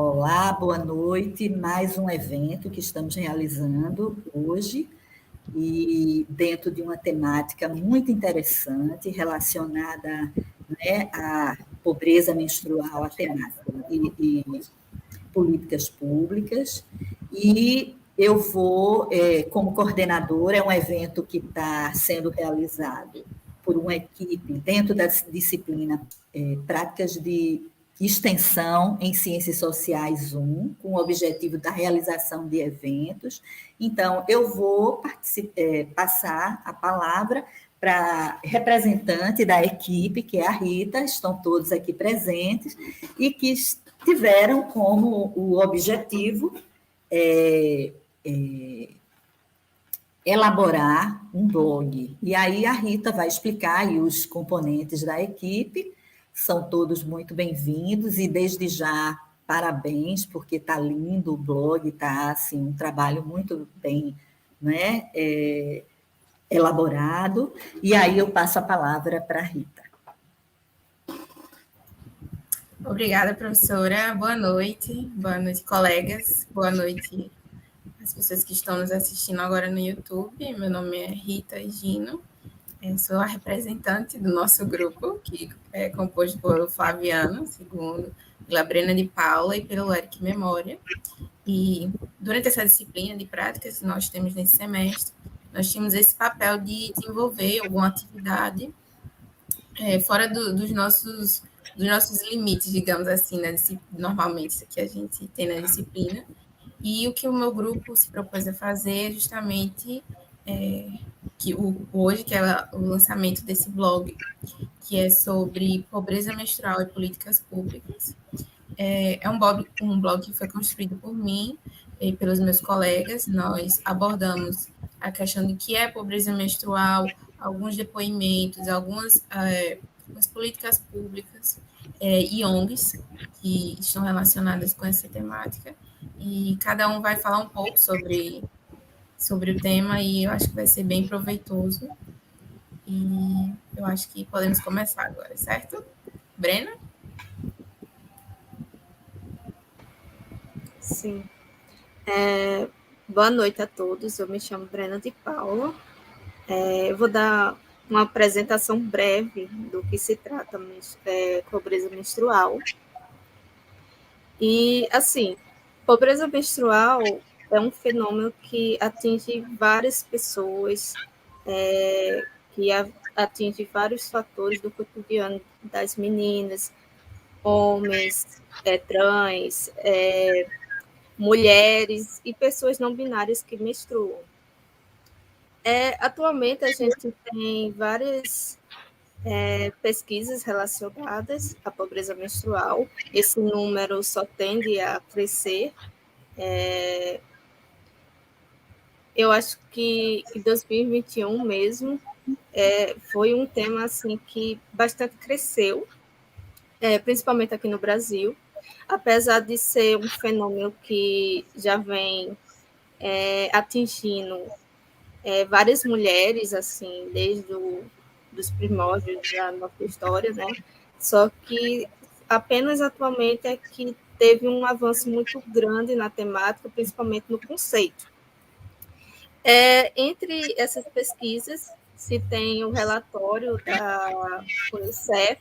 Olá, boa noite. Mais um evento que estamos realizando hoje e dentro de uma temática muito interessante relacionada, né, à pobreza menstrual, à temática e políticas públicas. E eu vou, como coordenadora, é um evento que está sendo realizado por uma equipe dentro da disciplina Práticas de Extensão em Ciências Sociais 1, com o objetivo da realização de eventos. Então, eu vou passar a palavra para a representante da equipe, que é a Rita, estão todos aqui presentes, e que tiveram como o objetivo elaborar um blog. E aí a Rita vai explicar, e os componentes da equipe são todos muito bem-vindos, e desde já parabéns, porque está lindo o blog, está assim, um trabalho muito bem, né, elaborado. E aí eu passo a palavra para a Rita. Obrigada, professora. Boa noite, colegas. Boa noite às pessoas que estão nos assistindo agora no YouTube. Meu nome é Rita Gino, sou a representante do nosso grupo, que é composto por Flaviano, segundo, pela Brena de Paula e pelo Eric Memória. E durante essa disciplina de práticas que nós temos nesse semestre, nós tínhamos esse papel de desenvolver alguma atividade fora dos nossos limites, digamos assim, né? Normalmente que a gente tem na disciplina. E o que o meu grupo se propôs a fazer é justamente hoje, que é o lançamento desse blog, que é sobre pobreza menstrual e políticas públicas. É um blog que foi construído por mim e pelos meus colegas. Nós abordamos a questão de que é pobreza menstrual, alguns depoimentos, algumas políticas públicas e ONGs que estão relacionadas com essa temática. E cada um vai falar um pouco sobre o tema, e eu acho que vai ser bem proveitoso. E eu acho que podemos começar agora, certo? Brena? Sim. Boa noite a todos. Eu me chamo Brena de Paula. Eu vou dar uma apresentação breve do que se trata pobreza menstrual. E, assim, pobreza menstrual é um fenômeno que atinge várias pessoas, que atinge vários fatores do cotidiano das meninas, homens, trans, mulheres e pessoas não binárias que menstruam. Atualmente, a gente tem várias pesquisas relacionadas à pobreza menstrual. Esse número só tende a crescer. Eu acho que em 2021 mesmo foi um tema assim que bastante cresceu, principalmente aqui no Brasil, apesar de ser um fenômeno que já vem atingindo várias mulheres, assim, desde os primórdios da nossa história, né? Só que apenas atualmente é que teve um avanço muito grande na temática, principalmente no conceito. Entre essas pesquisas, se tem o relatório da Unicef,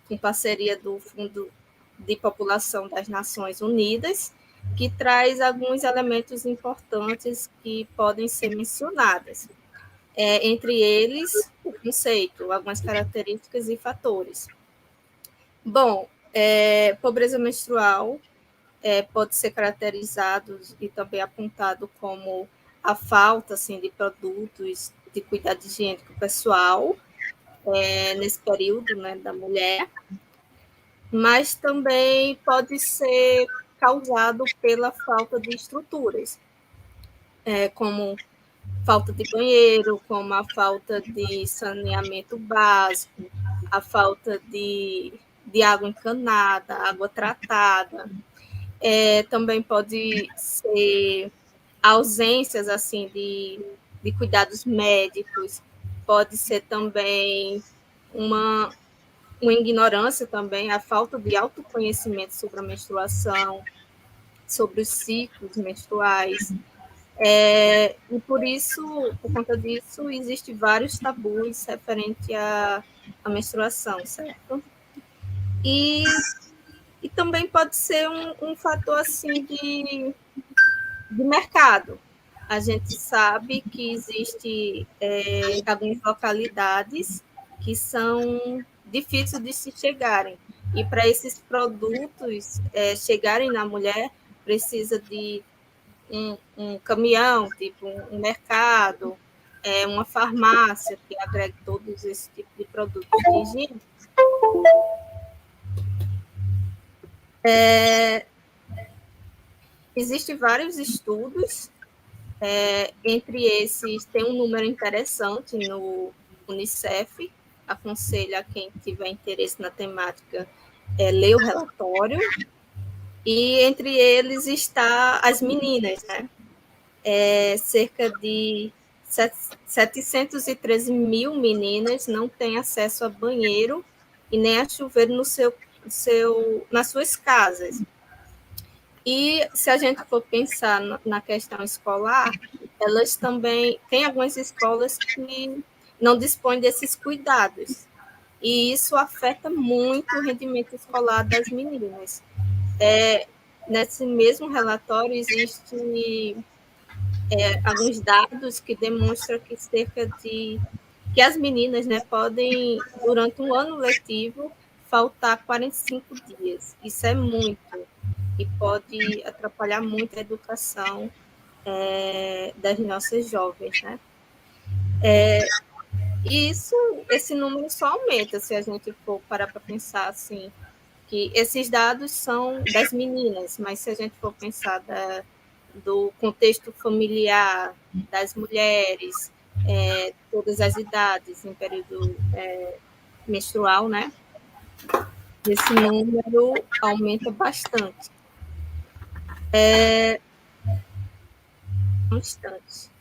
em parceria do Fundo de População das Nações Unidas, que traz alguns elementos importantes que podem ser mencionados. Entre eles, o conceito, algumas características e fatores. Bom, pobreza menstrual pode ser caracterizado e também apontado como a falta assim, de produtos de cuidado higiênico pessoal nesse período, né, da mulher, mas também pode ser causado pela falta de estruturas, como falta de banheiro, como a falta de saneamento básico, a falta de água encanada, água tratada. Também pode ser ausências assim de cuidados médicos, pode ser também uma ignorância também, a falta de autoconhecimento sobre a menstruação, sobre os ciclos menstruais. E por isso, por conta disso, existem vários tabus referente à menstruação, certo? E também pode ser um fator assim de mercado. A gente sabe que existe algumas localidades que são difíceis de se chegarem. E para esses produtos chegarem na mulher, precisa de um caminhão, tipo um mercado, uma farmácia que agregue todos esses tipos de produtos de higiene. Existem vários estudos, entre esses tem um número interessante no Unicef, aconselho a quem tiver interesse na temática ler o relatório, e entre eles está as meninas, né? Cerca de 713 mil meninas não têm acesso a banheiro e nem a chuveiro nas suas casas. E se a gente for pensar na questão escolar, elas também tem algumas escolas que não dispõem desses cuidados. E isso afeta muito o rendimento escolar das meninas. Nesse mesmo relatório, existem alguns dados que demonstram que que as meninas, né, podem, durante um ano letivo, faltar 45 dias. Isso é muito e pode atrapalhar muito a educação das nossas jovens, né? E esse número só aumenta se a gente for parar para pensar assim, que esses dados são das meninas, mas se a gente for pensar do contexto familiar, das mulheres, todas as idades em período menstrual, né? Esse número aumenta bastante. Bastante.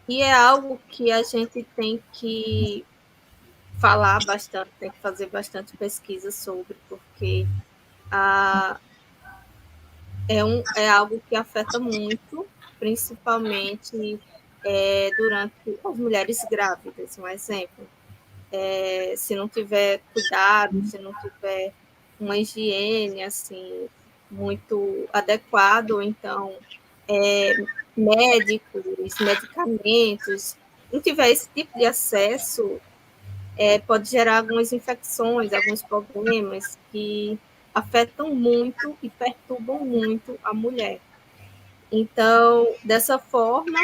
E é algo que a gente tem que falar bastante, tem que fazer bastante pesquisa sobre, porque é algo que afeta muito, principalmente durante as mulheres grávidas, um exemplo. Se não tiver cuidado, se não tiver uma higiene assim muito adequada, ou então médicos, medicamentos, não tiver esse tipo de acesso, pode gerar algumas infecções, alguns problemas que afetam muito e perturbam muito a mulher. Então, dessa forma,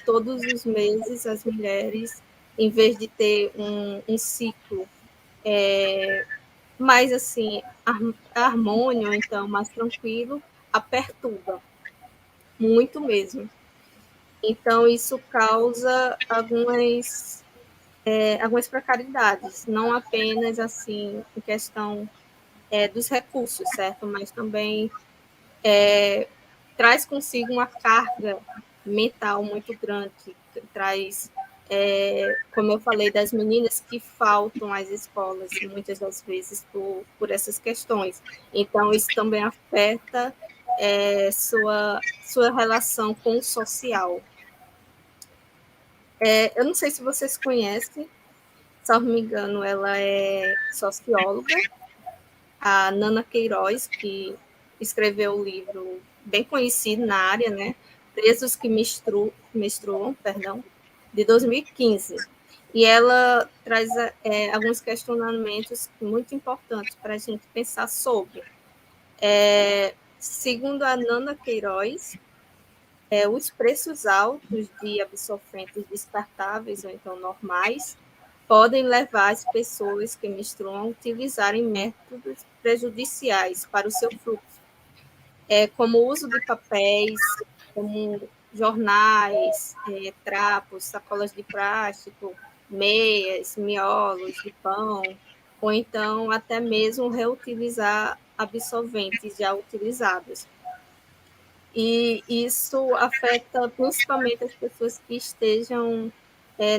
todos os meses as mulheres, em vez de ter um ciclo mais assim harmônio, então mais tranquilo, a perturba muito mesmo. Então, isso causa algumas precariedades, não apenas assim em questão dos recursos, certo? Mas também traz consigo uma carga mental muito grande, traz, como eu falei, das meninas que faltam às escolas, muitas das vezes, por essas questões. Então, isso também afeta sua relação com o social. Eu não sei se vocês conhecem, se não me engano, ela é socióloga, a Nana Queiroz, que escreveu o livro bem conhecido na área, né? Presos que menstruam, de 2015. E ela traz alguns questionamentos muito importantes para a gente pensar sobre. Segundo a Nana Queiroz, os preços altos de absorventes descartáveis ou então normais podem levar as pessoas que menstruam a utilizarem métodos prejudiciais para o seu fluxo, como o uso de papéis, como jornais, trapos, sacolas de plástico, meias, miolos de pão, ou então até mesmo reutilizar absorventes já utilizados. E isso afeta principalmente as pessoas que estejam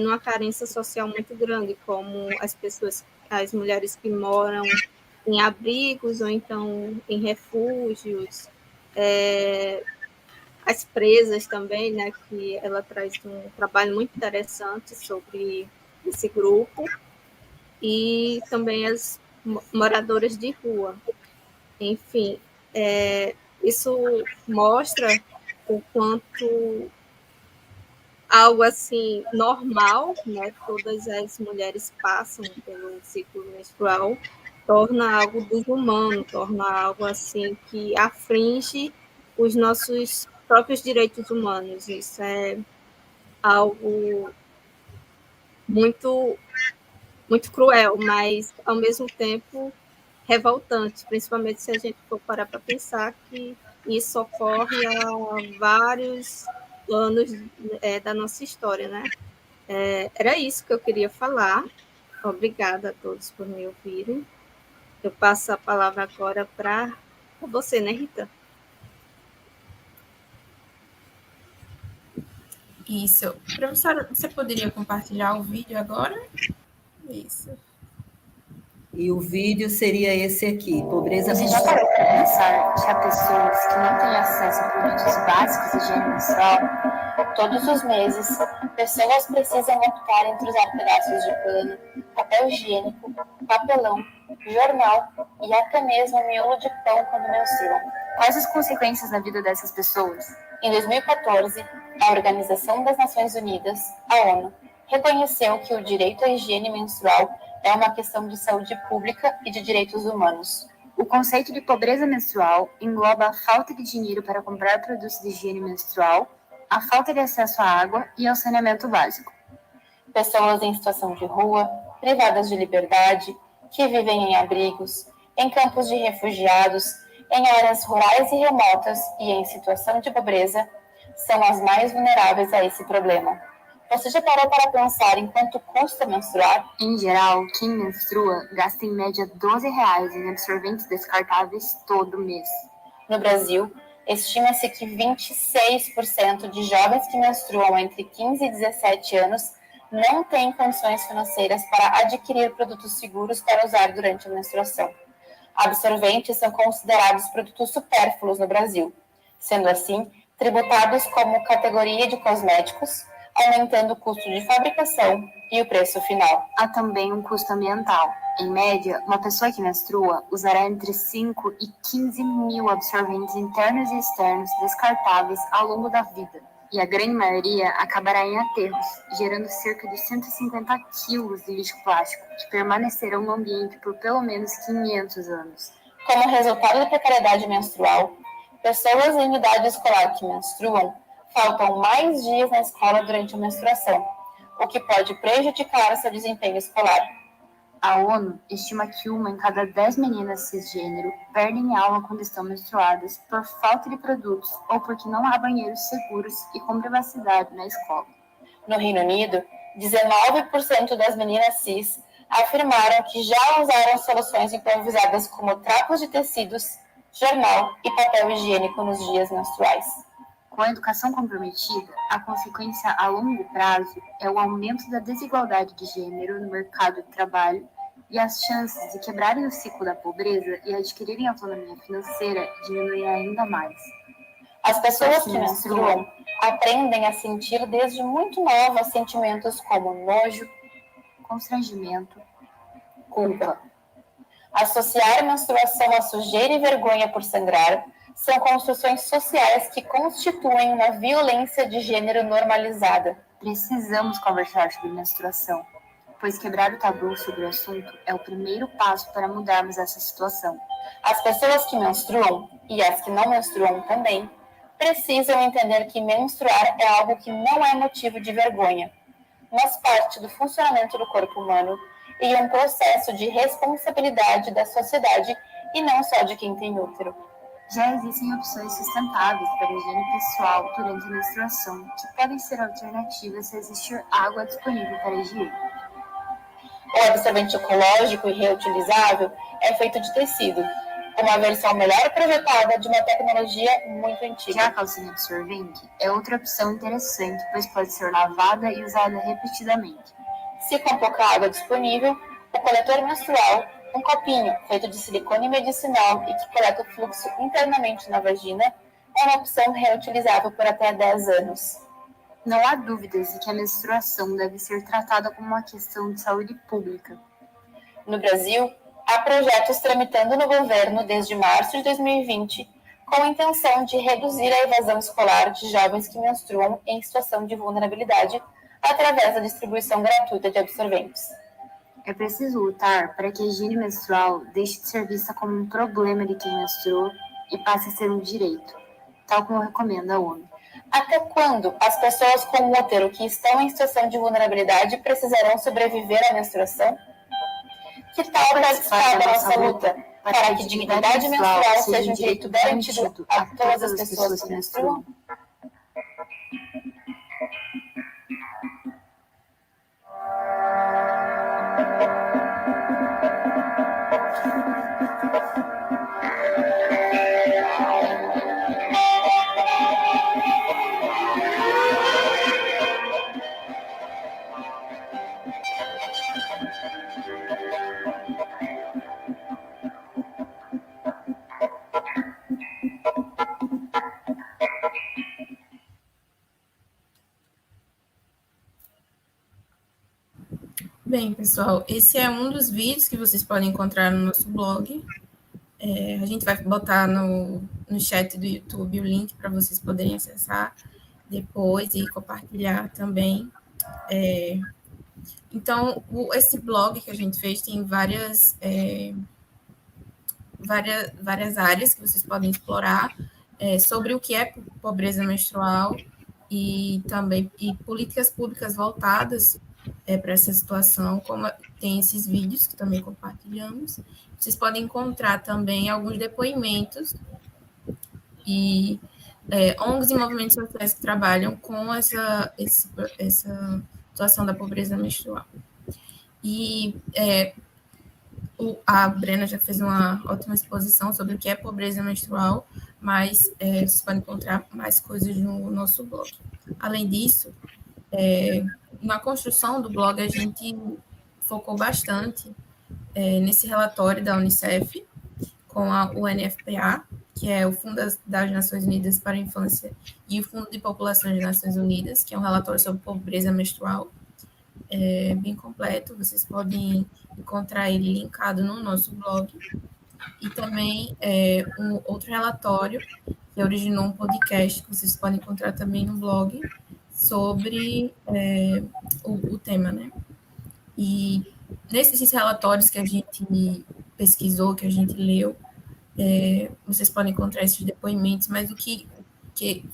numa carência social muito grande, como as mulheres que moram em abrigos ou então em refúgios, as presas também, né, que ela traz um trabalho muito interessante sobre esse grupo, e também as moradoras de rua. Enfim, isso mostra o quanto algo assim normal, né? Todas as mulheres passam pelo ciclo menstrual, torna algo desumano, torna algo assim que aflige os nossos próprios direitos humanos. Isso é algo muito muito cruel, mas ao mesmo tempo revoltante, principalmente se a gente for parar para pensar que isso ocorre há vários anos da nossa história, né? Era isso que eu queria falar. Obrigada a todos por me ouvirem. Eu passo a palavra agora para você, né, Rita? Isso. Professora, você poderia compartilhar o vídeo agora? Isso. E o vídeo seria esse aqui, pobreza Você já menstrual. parou para pensar que há pessoas que não têm acesso a produtos básicos de higiene menstrual? Todos os meses, pessoas precisam optar entre usar pedaços de pano, papel higiênico, papelão, jornal e até mesmo miolo de pão quando menstruam. Quais as consequências na vida dessas pessoas? Em 2014, a Organização das Nações Unidas, a ONU, reconheceu que o direito à higiene menstrual é uma questão de saúde pública e de direitos humanos. O conceito de pobreza menstrual engloba a falta de dinheiro para comprar produtos de higiene menstrual, a falta de acesso à água e ao saneamento básico. Pessoas em situação de rua, privadas de liberdade, que vivem em abrigos, em campos de refugiados, em áreas rurais e remotas e em situação de pobreza, são as mais vulneráveis a esse problema. Você já parou para pensar em quanto custa menstruar? Em geral, quem menstrua gasta em média R$ 12 em absorventes descartáveis todo mês. No Brasil, estima-se que 26% de jovens que menstruam entre 15 e 17 anos não têm condições financeiras para adquirir produtos seguros para usar durante a menstruação. Absorventes são considerados produtos supérfluos no Brasil, sendo assim, tributados como categoria de cosméticos, aumentando o custo de fabricação e o preço final. Há também um custo ambiental. Em média, uma pessoa que menstrua usará entre 5 e 15 mil absorventes internos e externos descartáveis ao longo da vida. E a grande maioria acabará em aterros, gerando cerca de 150 quilos de lixo plástico, que permanecerão no ambiente por pelo menos 500 anos. Como resultado da precariedade menstrual, pessoas em idade escolar que menstruam faltam mais dias na escola durante a menstruação, o que pode prejudicar seu desempenho escolar. A ONU estima que 1 em cada 10 meninas cisgênero perdem aula quando estão menstruadas por falta de produtos ou porque não há banheiros seguros e com privacidade na escola. No Reino Unido, 19% das meninas cis afirmaram que já usaram soluções improvisadas como trapos de tecidos, jornal e papel higiênico nos dias menstruais. Com a educação comprometida, a consequência a longo prazo é o aumento da desigualdade de gênero no mercado de trabalho e as chances de quebrarem o ciclo da pobreza e adquirirem autonomia financeira diminuem ainda mais. As pessoas que menstruam aprendem a sentir desde muito novas sentimentos como nojo, constrangimento, culpa. Associar a menstruação a sujeira e vergonha por sangrar são construções sociais que constituem uma violência de gênero normalizada. Precisamos conversar sobre menstruação, pois quebrar o tabu sobre o assunto é o primeiro passo para mudarmos essa situação. As pessoas que menstruam, e as que não menstruam também, precisam entender que menstruar é algo que não é motivo de vergonha, mas parte do funcionamento do corpo humano e um processo de responsabilidade da sociedade e não só de quem tem útero. Já existem opções sustentáveis para a higiene pessoal durante a menstruação, que podem ser alternativas se existir água disponível para a higiene. O absorvente ecológico e reutilizável é feito de tecido, uma versão melhor projetada de uma tecnologia muito antiga. Já a calcinha absorvente é outra opção interessante, pois pode ser lavada e usada repetidamente. Se com pouca água disponível, o coletor menstrual, um copinho feito de silicone medicinal e que coleta o fluxo internamente na vagina, é uma opção reutilizável por até 10 anos. Não há dúvidas de que a menstruação deve ser tratada como uma questão de saúde pública. No Brasil, há projetos tramitando no governo desde março de 2020, com a intenção de reduzir a evasão escolar de jovens que menstruam em situação de vulnerabilidade através da distribuição gratuita de absorventes. É preciso lutar para que a higiene menstrual deixe de ser vista como um problema de quem menstrua e passe a ser um direito, tal como recomenda a ONU. Até quando as pessoas com útero que estão em situação de vulnerabilidade precisarão sobreviver à menstruação? Que tal participar da nossa luta para que dignidade menstrual seja um direito garantido a todas as pessoas que menstruam? Bem, pessoal, esse é um dos vídeos que vocês podem encontrar no nosso blog. A gente vai botar no chat do YouTube o link para vocês poderem acessar depois e compartilhar também. Então, esse blog que a gente fez tem várias áreas que vocês podem explorar sobre o que é pobreza menstrual e também políticas públicas voltadas para essa situação, como tem esses vídeos que também compartilhamos. Vocês podem encontrar também alguns depoimentos e ONGs e movimentos sociais que trabalham com essa situação da pobreza menstrual. E a Brena já fez uma ótima exposição sobre o que é pobreza menstrual, mas vocês podem encontrar mais coisas no nosso blog. Além disso, na construção do blog, a gente focou bastante nesse relatório da Unicef com a UNFPA, que é o Fundo das Nações Unidas para a Infância, e o Fundo de População das Nações Unidas, que é um relatório sobre pobreza menstrual, bem completo. Vocês podem encontrar ele linkado no nosso blog. E também um outro relatório que originou um podcast, que vocês podem encontrar também no blog, sobre o tema, né? E nesses relatórios que a gente pesquisou, que a gente leu, vocês podem encontrar esses depoimentos, mas o que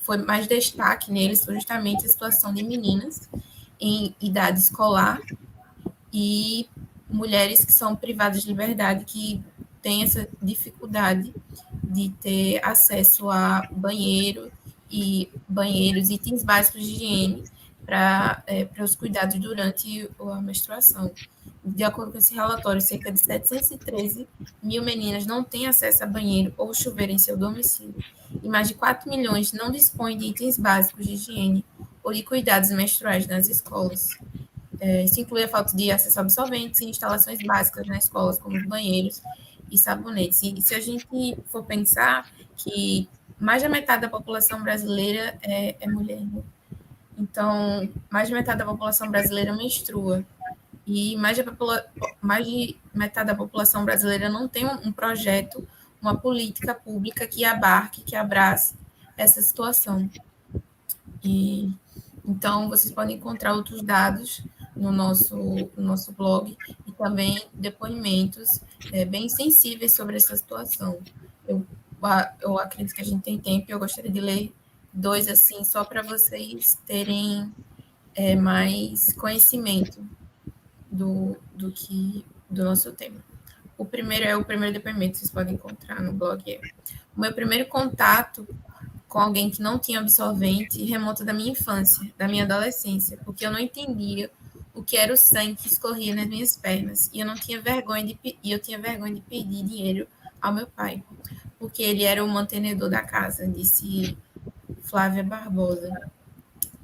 foi mais destaque neles foi justamente a situação de meninas em idade escolar e mulheres que são privadas de liberdade, que têm essa dificuldade de ter acesso a banheiros, itens básicos de higiene para os cuidados durante a menstruação. De acordo com esse relatório, cerca de 713 mil meninas não têm acesso a banheiro ou chuveiro em seu domicílio, e mais de 4 milhões não dispõem de itens básicos de higiene ou de cuidados menstruais nas escolas. Isso inclui a falta de acesso a absorventes e instalações básicas nas escolas, como banheiros e sabonetes. E se a gente for pensar que mais da metade da população brasileira é mulher, né? Então, mais de metade da população brasileira menstrua. E mais de metade da população brasileira não tem um projeto, uma política pública que abrace essa situação. Então, vocês podem encontrar outros dados no nosso blog e também depoimentos bem sensíveis sobre essa situação. Eu acredito que a gente tem tempo e eu gostaria de ler 2, assim, só para vocês terem mais conhecimento do nosso tema. O primeiro depoimento, vocês podem encontrar no blog. O meu primeiro contato com alguém que não tinha absorvente remonta da minha infância, da minha adolescência, porque eu não entendia o que era o sangue que escorria nas minhas pernas, e eu tinha vergonha de pedir dinheiro ao meu pai, porque ele era o mantenedor da casa, disse Flávia Barbosa.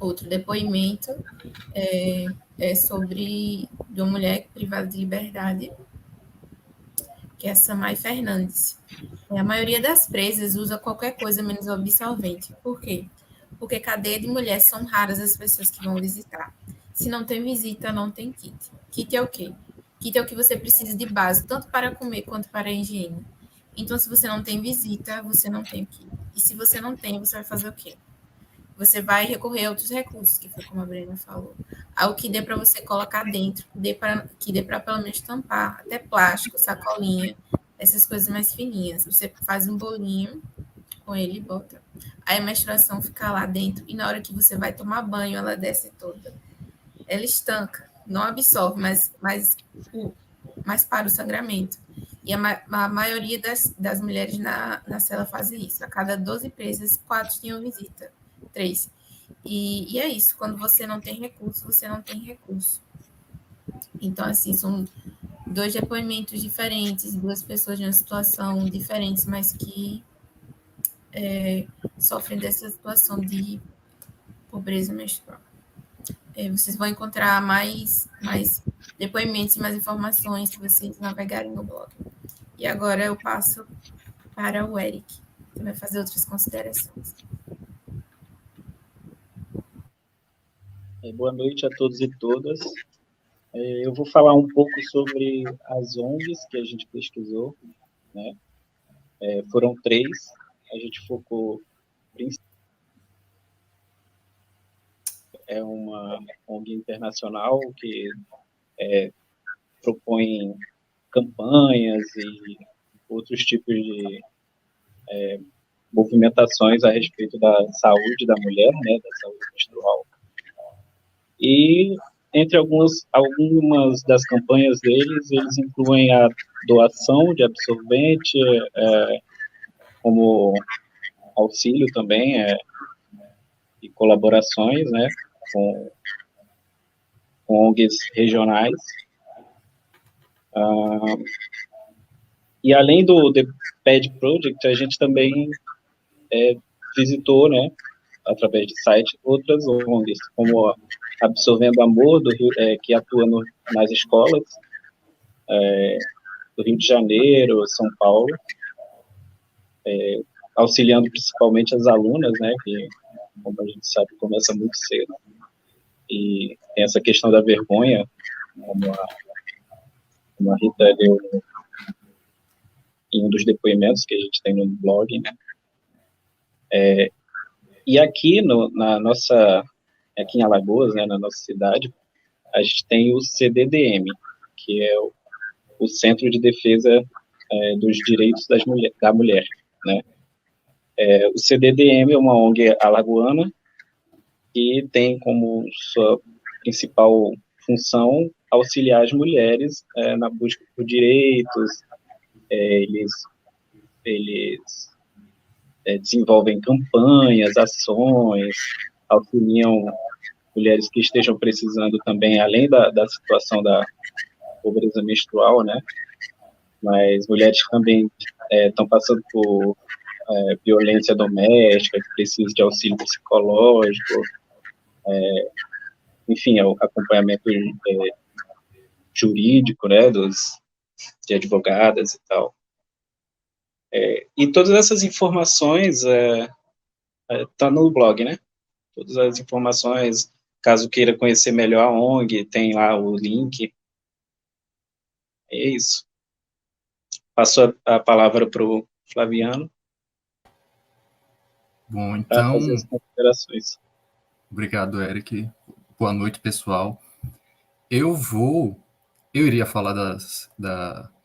Outro depoimento é sobre de uma mulher privada de liberdade, que é a Samay Fernandes. A maioria das presas usa qualquer coisa menos absorvente. Por quê? Porque cadeia de mulher são raras as pessoas que vão visitar. Se não tem visita, não tem kit. Kit é o quê? Kit é o que você precisa de básico, tanto para comer quanto para a higiene. Então, se você não tem visita, você não tem kit. E se você não tem, você vai fazer o quê? Você vai recorrer a outros recursos, que foi como a Brena falou. Algo que dê para você colocar dentro, que dê para pelo menos tampar, até plástico, sacolinha, essas coisas mais fininhas. Você faz um bolinho com ele e bota. Aí a menstruação fica lá dentro e na hora que você vai tomar banho, ela desce toda. Ela estanca, não absorve, mas para o sangramento. E a maioria das mulheres na cela fazem isso. A cada 12 presas, 4 tinham visita. 3. E é isso. Quando você não tem recurso, você não tem recurso. Então, assim, são 2 depoimentos diferentes, 2 pessoas de uma situação diferentes, mas que sofrem dessa situação de pobreza menstrual. Vocês vão encontrar mais depoimentos e mais informações se vocês navegarem no blog. E agora eu passo para o Eric, que vai fazer outras considerações. Boa noite a todos e todas. Eu vou falar um pouco sobre as ONGs que a gente pesquisou, né? Foram 3, a gente focou é uma ONG internacional que propõe campanhas e outros tipos de movimentações a respeito da saúde da mulher, né, da saúde menstrual. E entre algumas das campanhas deles, eles incluem a doação de absorvente, como auxílio também, e colaborações, né, com ONGs regionais. E além do The PED Project, a gente também visitou, né, através de site, outras ONGs, como Absorvendo Amor, que atua nas escolas do Rio de Janeiro, São Paulo, auxiliando principalmente as alunas, né, que, como a gente sabe, começa muito cedo. E tem essa questão da vergonha, como a Rita deu em um dos depoimentos que a gente tem no blog, né. E aqui aqui em Alagoas, né, na nossa cidade, a gente tem o CDDM, que é o Centro de Defesa dos Direitos da Mulher, né. O CDDM é uma ONG alagoana que tem como sua principal função auxiliar as mulheres na busca por direitos. Eles desenvolvem campanhas, ações, auxiliam mulheres que estejam precisando também, além da situação da pobreza menstrual, né? Mas mulheres que também estão passando por violência doméstica, que precisam de auxílio psicológico, enfim, acompanhamento jurídico, né, de advogadas e tal. E todas essas informações estão no blog, né? Todas as informações, caso queira conhecer melhor a ONG, tem lá o link. É isso. Passo a palavra para o Flaviano. Bom, então... fazer as considerações. Obrigado, Eric. Boa noite, pessoal. Eu iria falar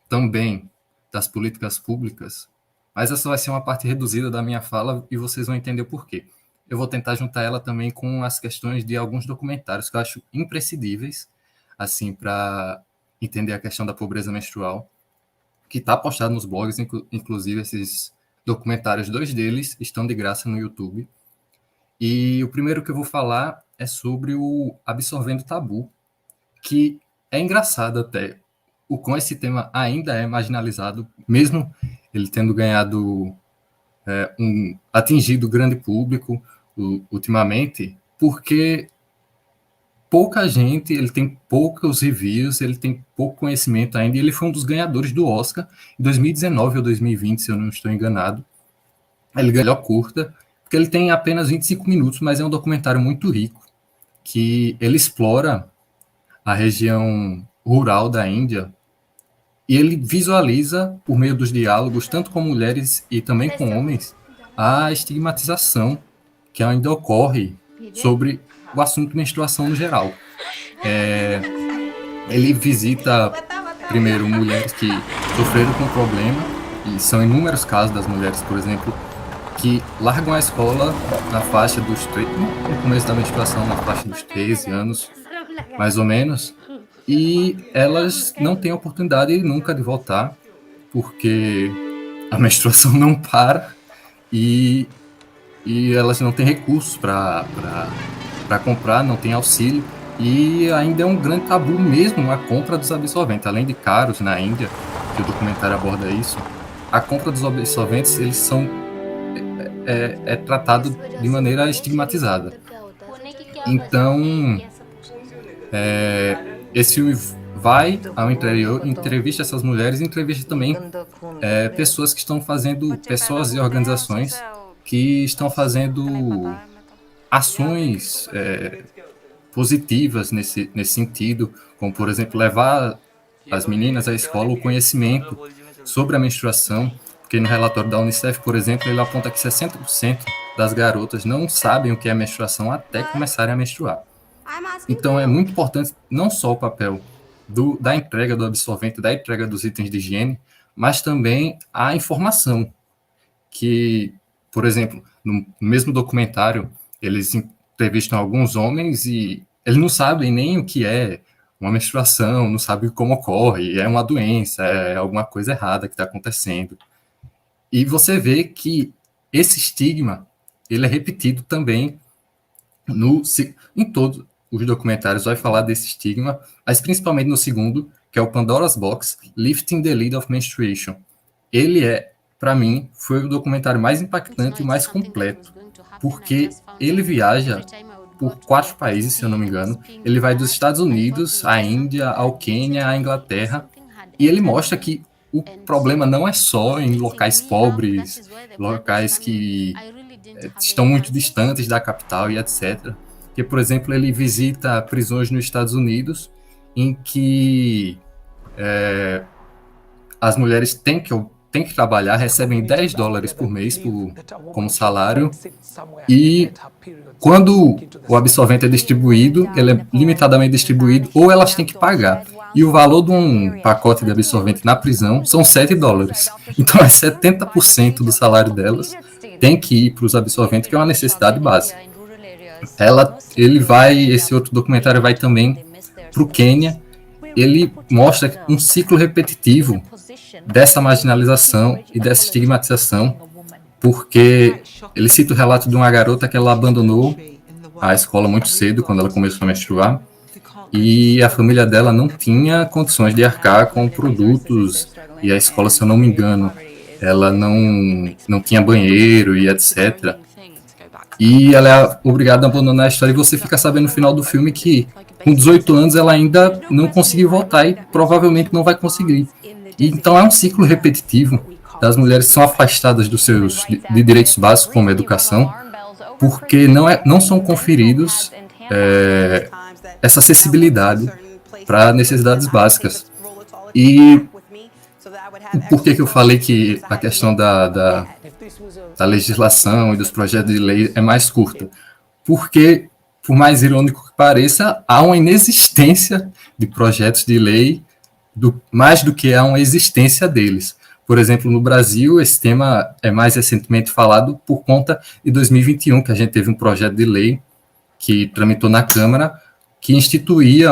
também das políticas públicas, mas essa vai ser uma parte reduzida da minha fala e vocês vão entender o porquê. Eu vou tentar juntar ela também com as questões de alguns documentários que eu acho imprescindíveis, assim, para entender a questão da pobreza menstrual, que está postado nos blogs, inclusive esses documentários, 2 deles estão de graça no YouTube. E o primeiro que eu vou falar é sobre o Absorvendo Tabu, que é engraçado até o quão esse tema ainda é marginalizado, mesmo ele tendo ganhado, atingido grande público ultimamente, porque pouca gente, ele tem poucos reviews, ele tem pouco conhecimento ainda, e ele foi um dos ganhadores do Oscar em 2019 ou 2020, se eu não estou enganado. Ele ganhou curta, porque ele tem apenas 25 minutos, mas é um documentário muito rico, que ele explora a região rural da Índia, e ele visualiza, por meio dos diálogos, tanto com mulheres e também com homens, a estigmatização que ainda ocorre sobre o assunto menstruação no geral. Ele visita, primeiro, mulheres que sofreram com o problema, e são inúmeros casos das mulheres, por exemplo, que largam a escola na faixa dos no começo da menstruação, na faixa dos 13 anos, mais ou menos, e elas não têm oportunidade nunca de voltar, porque a menstruação não para e elas não têm recursos para comprar, não tem auxílio, e ainda é um grande tabu mesmo a compra dos absorventes, além de caros na Índia, que o documentário aborda isso. A compra dos absorventes, eles são tratado de maneira estigmatizada. Então, esse filme vai ao interior, entrevista essas mulheres, e entrevista também pessoas que estão fazendo, pessoas e organizações que estão fazendo ações positivas nesse sentido, como, por exemplo, levar as meninas à escola o conhecimento sobre a menstruação, porque no relatório da Unicef, por exemplo, ele aponta que 60% das garotas não sabem o que é menstruação até começarem a menstruar. Então é muito importante não só o papel da entrega do absorvente, da entrega dos itens de higiene, mas também a informação, que, por exemplo, no mesmo documentário, eles entrevistam alguns homens e eles não sabem nem o que é uma menstruação, não sabem como ocorre, é uma doença, é alguma coisa errada que está acontecendo. E você vê que esse estigma, ele é repetido também em todos os documentários, vai falar desse estigma, mas principalmente no segundo, que é o Pandora's Box, Lifting the Lid of Menstruation. Ele para mim, foi o documentário mais impactante e mais completo, porque ele viaja por 4 países, se eu não me engano. Ele vai dos Estados Unidos, à Índia, ao Quênia, à Inglaterra, e ele mostra que o problema não é só em locais pobres, locais que estão muito distantes da capital e etc. Que, por exemplo, ele visita prisões nos Estados Unidos em que as mulheres têm que trabalhar, recebem $10 por mês como salário, e quando o absorvente é distribuído, ele é limitadamente distribuído, ou elas têm que pagar. E o valor de um pacote de absorvente na prisão são $7. Então, 70% do salário delas tem que ir para os absorventes, que é uma necessidade básica. Esse outro documentário vai também para o Quênia. Ele mostra um ciclo repetitivo dessa marginalização e dessa estigmatização, porque ele cita o relato de uma garota que ela abandonou a escola muito cedo, quando ela começou a menstruar, e a família dela não tinha condições de arcar com produtos, e a escola, se eu não me engano, ela não tinha banheiro e etc. E ela é obrigada a abandonar a história, e você fica sabendo no final do filme que, com 18 anos, ela ainda não conseguiu voltar e provavelmente não vai conseguir. E, então é um ciclo repetitivo das mulheres que são afastadas dos seus de direitos básicos, como a educação, porque não são conferidos essa acessibilidade para necessidades básicas. E por que eu falei que a questão da legislação e dos projetos de lei é mais curta? Porque, por mais irônico que pareça, há uma inexistência de projetos de lei mais do que há uma existência deles. Por exemplo, no Brasil, esse tema é mais recentemente falado por conta de 2021, que a gente teve um projeto de lei que tramitou na Câmara, que instituía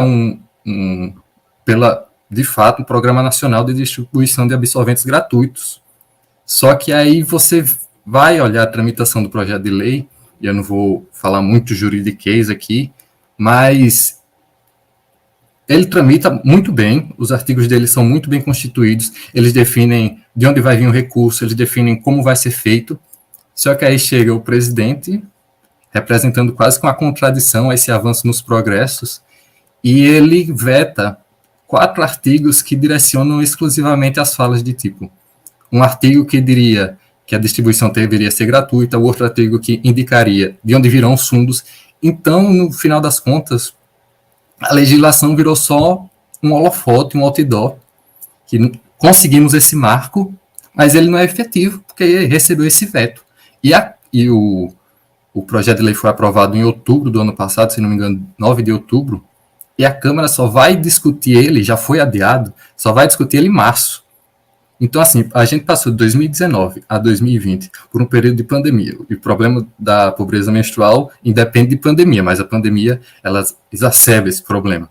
de fato, um Programa Nacional de Distribuição de Absorventes Gratuitos. Só que aí você vai olhar a tramitação do projeto de lei, e eu não vou falar muito juridiquês aqui, mas ele tramita muito bem, os artigos dele são muito bem constituídos, eles definem de onde vai vir o recurso, eles definem como vai ser feito, só que aí chega o presidente, representando quase com a contradição a esse avanço nos progressos, e ele veta 4 artigos que direcionam exclusivamente as falas de tipo. Um artigo que diria que a distribuição deveria ser gratuita, o outro artigo que indicaria de onde virão os fundos. Então, no final das contas, a legislação virou só um holofote, um outdoor, que conseguimos esse marco, mas ele não é efetivo, porque recebeu esse veto. E o projeto de lei foi aprovado em outubro do ano passado, se não me engano, 9 de outubro, e a Câmara só vai discutir ele, já foi adiado, só vai discutir ele em março. Então, assim, a gente passou de 2019 a 2020 por um período de pandemia. E o problema da pobreza menstrual independe de pandemia, mas a pandemia, ela exacerba esse problema.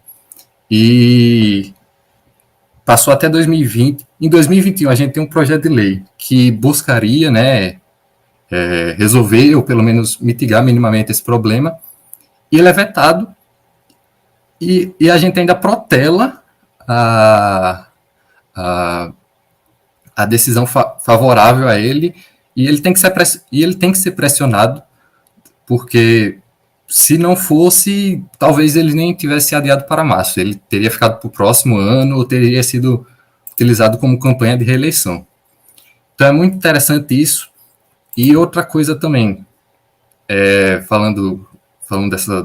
E passou até 2020. Em 2021, a gente tem um projeto de lei que buscaria, né, resolver ou pelo menos mitigar minimamente esse problema, e ele é vetado, e a gente ainda protela a decisão favorável a ele, e ele tem que ser pressionado, porque se não fosse, talvez ele nem tivesse adiado para março, ele teria ficado para o próximo ano, ou teria sido utilizado como campanha de reeleição. Então é muito interessante isso. E outra coisa também, falando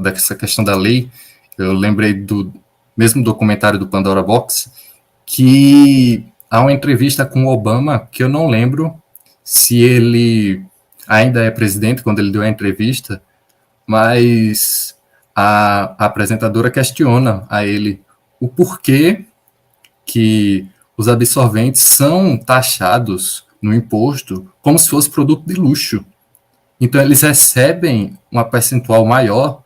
dessa questão da lei, eu lembrei do mesmo documentário do Pandora Box, que há uma entrevista com o Obama, que eu não lembro se ele ainda é presidente quando ele deu a entrevista, mas a apresentadora questiona a ele o porquê que os absorventes são taxados no imposto como se fosse produto de luxo. Então, eles recebem uma percentual maior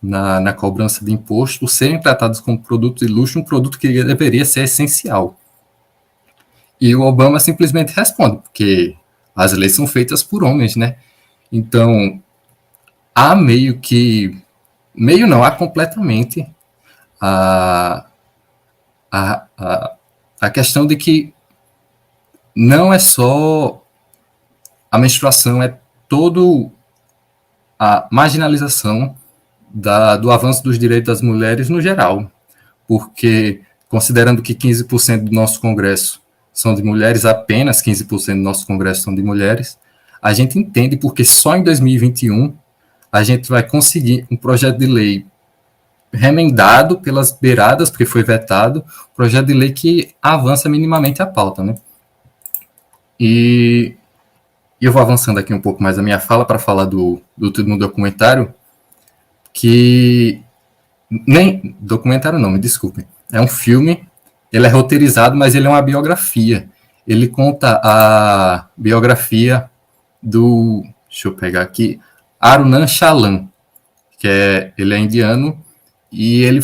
na cobrança de imposto por serem tratados como produto de luxo, um produto que deveria ser essencial. E o Obama simplesmente responde, porque as leis são feitas por homens, né? Então, há há completamente a questão de que não é só a menstruação, é toda a marginalização do avanço dos direitos das mulheres no geral, porque considerando que 15% do nosso Congresso são de mulheres, apenas 15% do nosso Congresso são de mulheres, a gente entende porque só em 2021 a gente vai conseguir um projeto de lei remendado pelas beiradas, porque foi vetado, um projeto de lei que avança minimamente a pauta, né? E eu vou avançando aqui um pouco mais a minha fala para falar do último documentário, que nem documentário não, me desculpem, é um filme. Ele é roteirizado, mas ele é uma biografia. Ele conta a biografia deixa eu pegar aqui, Arunam Chalan, ele é indiano, e ele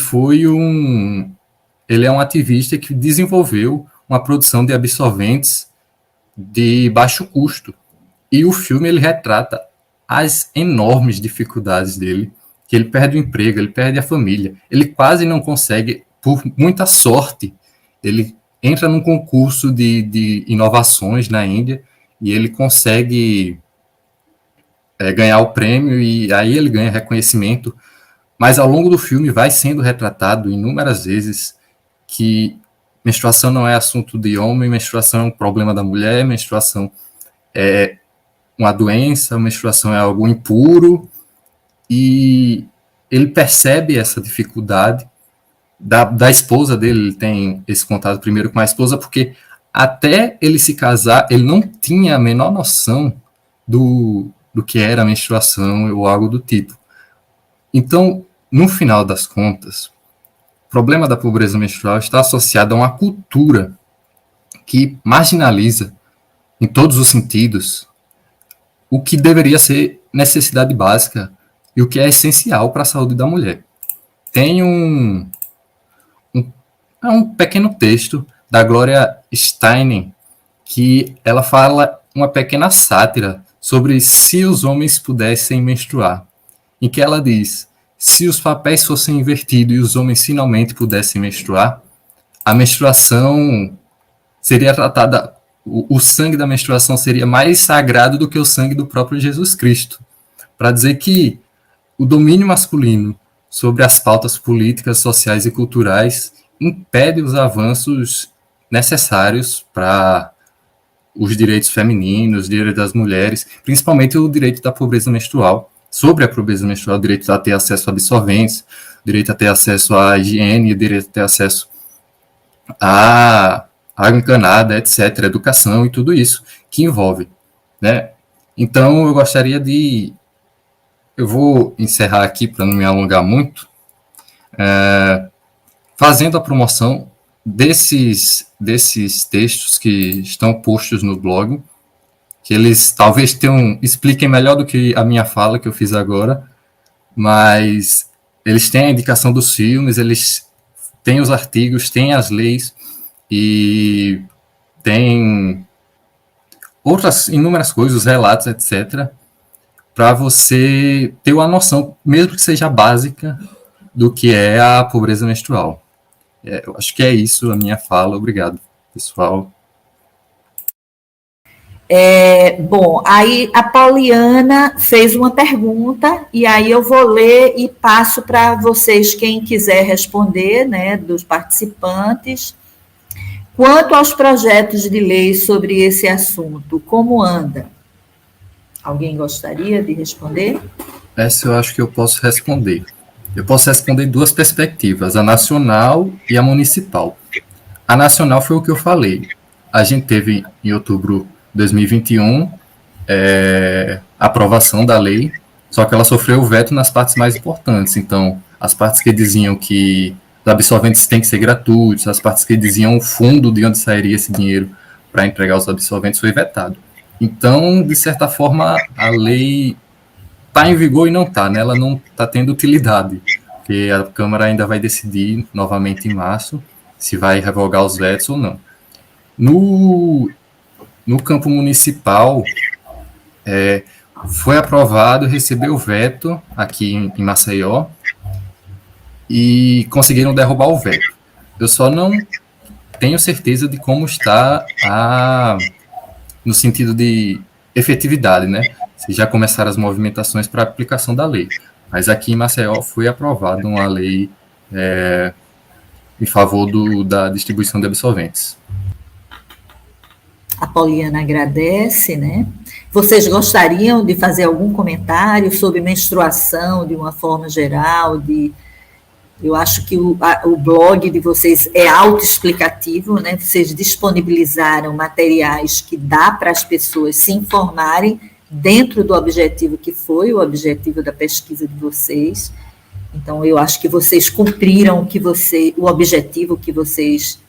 é um ativista que desenvolveu uma produção de absorventes de baixo custo. E o filme, ele retrata as enormes dificuldades dele, que ele perde o emprego, ele perde a família, ele quase não consegue, por muita sorte, ele entra num concurso de inovações na Índia e ele consegue ganhar o prêmio, e aí ele ganha reconhecimento, mas ao longo do filme vai sendo retratado inúmeras vezes que menstruação não é assunto de homem, menstruação é um problema da mulher, menstruação é uma doença, menstruação é algo impuro, e ele percebe essa dificuldade da esposa dele. Ele tem esse contato primeiro com a esposa, porque até ele se casar, ele não tinha a menor noção do que era a menstruação ou algo do tipo. Então, no final das contas, o problema da pobreza menstrual está associado a uma cultura que marginaliza, em todos os sentidos, o que deveria ser necessidade básica e o que é essencial para a saúde da mulher. Tem um pequeno texto da Gloria Steinem, que ela fala uma pequena sátira sobre se os homens pudessem menstruar, em que ela diz: se os papéis fossem invertidos e os homens finalmente pudessem menstruar, a menstruação seria tratada, o sangue da menstruação seria mais sagrado do que o sangue do próprio Jesus Cristo, para dizer que o domínio masculino sobre as pautas políticas, sociais e culturais impede os avanços necessários para os direitos femininos, os direitos das mulheres, principalmente o direito da pobreza menstrual, sobre a pobreza menstrual, o direito a ter acesso a absorventes, o direito a ter acesso à higiene, o direito a ter acesso à água encanada, etc., educação e tudo isso que envolve, né? Então, eu gostaria de... Eu vou encerrar aqui para não me alongar muito, fazendo a promoção desses textos que estão postos no blog, que eles talvez expliquem melhor do que a minha fala que eu fiz agora, mas eles têm a indicação dos filmes, eles têm os artigos, têm as leis e tem outras inúmeras coisas, relatos, etc., para você ter uma noção, mesmo que seja básica, do que é a pobreza menstrual. Eu acho que é isso a minha fala. Obrigado, pessoal. Bom, aí a Pauliana fez uma pergunta, e aí eu vou ler e passo para vocês, quem quiser responder, né, dos participantes. Quanto aos projetos de lei sobre esse assunto, como anda? Alguém gostaria de responder? Essa eu acho que eu posso responder. Eu posso responder duas perspectivas, a nacional e a municipal. A nacional foi o que eu falei. A gente teve, em outubro de 2021, a aprovação da lei, só que ela sofreu o veto nas partes mais importantes. Então, as partes que diziam que os absorventes têm que ser gratuitos, as partes que diziam o fundo de onde sairia esse dinheiro para entregar os absorventes foi vetado. Então, de certa forma, a lei está em vigor e não está, né? Ela não está tendo utilidade, porque a Câmara ainda vai decidir novamente em março se vai revogar os vetos ou não. No campo municipal, foi aprovado, recebeu o veto aqui em Maceió e conseguiram derrubar o veto. Eu só não tenho certeza de como está no sentido de efetividade, né? Se já começaram as movimentações para a aplicação da lei. Mas aqui em Maceió foi aprovada uma lei em favor da distribuição de absolventes. A Pauliana agradece, né? Vocês gostariam de fazer algum comentário sobre menstruação de uma forma geral? Eu acho que o blog de vocês é autoexplicativo, né? Vocês disponibilizaram materiais que dá para as pessoas se informarem dentro do objetivo que foi o objetivo da pesquisa de vocês. Então, eu acho que vocês cumpriram o objetivo que vocês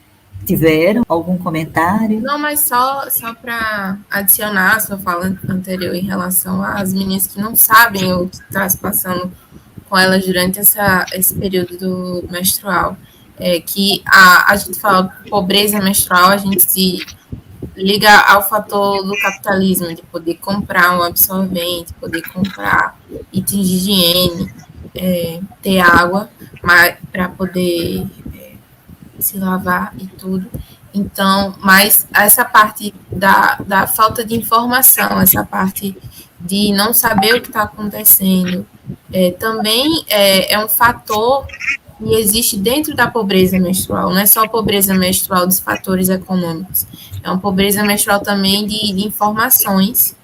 tiveram. Algum comentário? Não, mas só para adicionar a sua fala anterior em relação às meninas que não sabem o que está se passando com elas durante esse período do menstrual. Que a gente fala pobreza menstrual, a gente se liga ao fator do capitalismo, de poder comprar um absorvente, poder comprar itens de higiene, ter água para poder se lavar e tudo. Então, mas essa parte da falta de informação, essa parte de não saber o que está acontecendo, também é um fator que existe dentro da pobreza menstrual. Não é só a pobreza menstrual dos fatores econômicos, é uma pobreza menstrual também de informações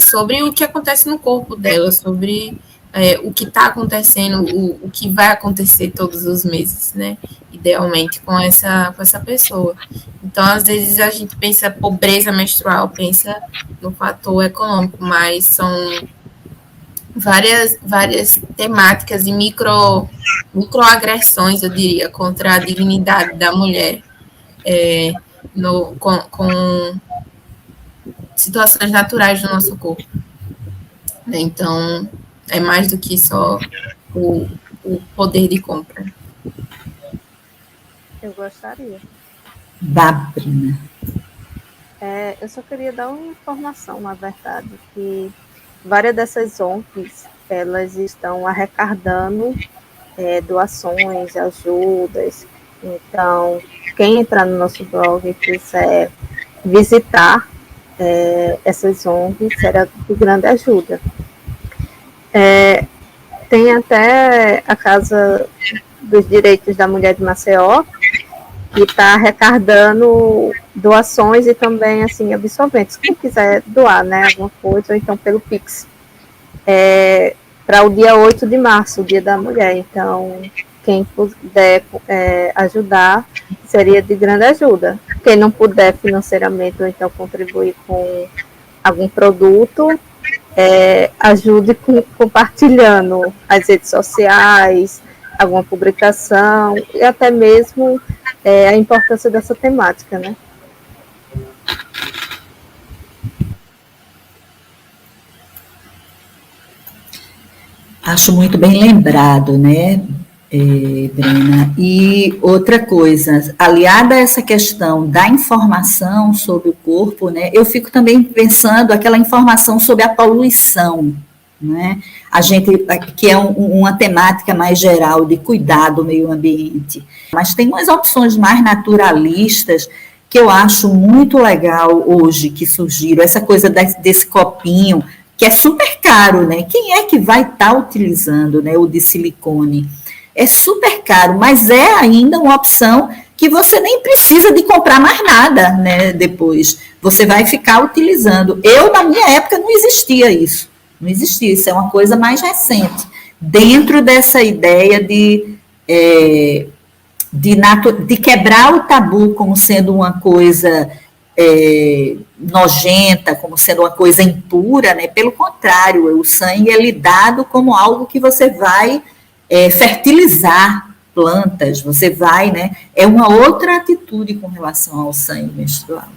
sobre o que acontece no corpo dela, sobre o que está acontecendo, o que vai acontecer todos os meses, né? Idealmente, com essa pessoa. Então, às vezes, a gente pensa pobreza menstrual, pensa no fator econômico, mas são várias temáticas e microagressões, eu diria, contra a dignidade da mulher, com situações naturais do nosso corpo. Então, é mais do que só o poder de compra. Eu gostaria. Bárbara. Eu só queria dar uma informação, na verdade, que várias dessas ONGs elas estão arrecadando doações, ajudas. Então, quem entrar no nosso blog e quiser visitar essas ONGs, será de grande ajuda. Tem até a Casa dos Direitos da Mulher de Maceió, que está arrecadando doações e também, assim, absolventes. Quem quiser doar, né, alguma coisa, ou então pelo Pix. Para o dia 8 de março, o Dia da Mulher. Então, quem puder ajudar, seria de grande ajuda. Quem não puder financeiramente, ou então contribuir com algum produto, ajude compartilhando as redes sociais, alguma publicação, e até mesmo a importância dessa temática, né? Acho muito bem lembrado, né, Brena? E outra coisa, aliada a essa questão da informação sobre o corpo, né, eu fico também pensando aquela informação sobre a poluição, né? A gente, que é uma temática mais geral de cuidar do meio ambiente, mas tem umas opções mais naturalistas que eu acho muito legal hoje que surgiram, essa coisa desse copinho, que é super caro, né? Quem é que vai estar utilizando, né, o de silicone? É super caro, mas é ainda uma opção que você nem precisa de comprar mais nada, né, depois. Você vai ficar utilizando. Na minha época, não existia isso. Não existia, isso é uma coisa mais recente. Dentro dessa ideia de quebrar o tabu como sendo uma coisa nojenta, como sendo uma coisa impura, né? Pelo contrário, o sangue é lidado como algo que você vai fertilizar plantas, você vai, né? É uma outra atitude com relação ao sangue menstrual.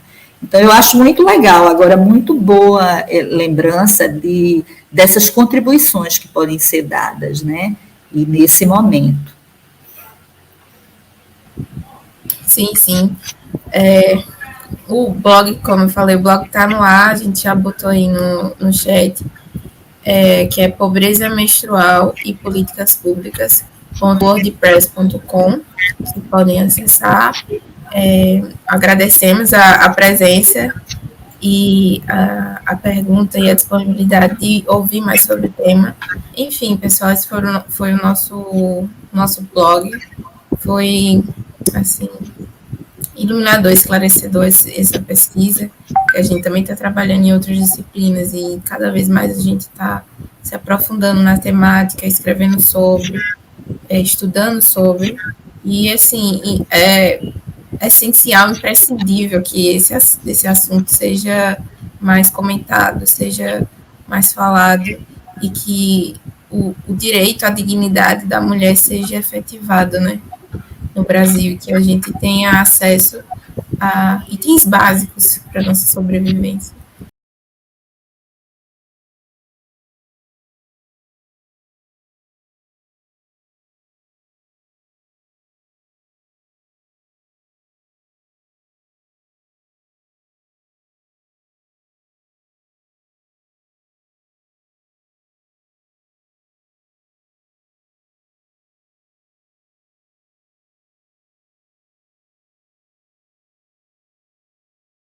Então, eu acho muito legal, agora, muito boa lembrança dessas contribuições que podem ser dadas, né? E nesse momento. Sim, sim. O blog, como eu falei, o blog está no ar, a gente já botou aí no chat, que é pobreza menstrual e políticas públicas.wordpress.com, vocês podem acessar. Agradecemos a presença e a pergunta e a disponibilidade de ouvir mais sobre o tema. Enfim, pessoal, esse foi o nosso blog. Foi, assim, iluminador, esclarecedor essa pesquisa, que a gente também está trabalhando em outras disciplinas e cada vez mais a gente está se aprofundando na temática, escrevendo sobre, estudando sobre, e assim, é essencial, imprescindível que esse assunto seja mais comentado, seja mais falado e que o direito à dignidade da mulher seja efetivado, né, no Brasil, que a gente tenha acesso a itens básicos para a nossa sobrevivência.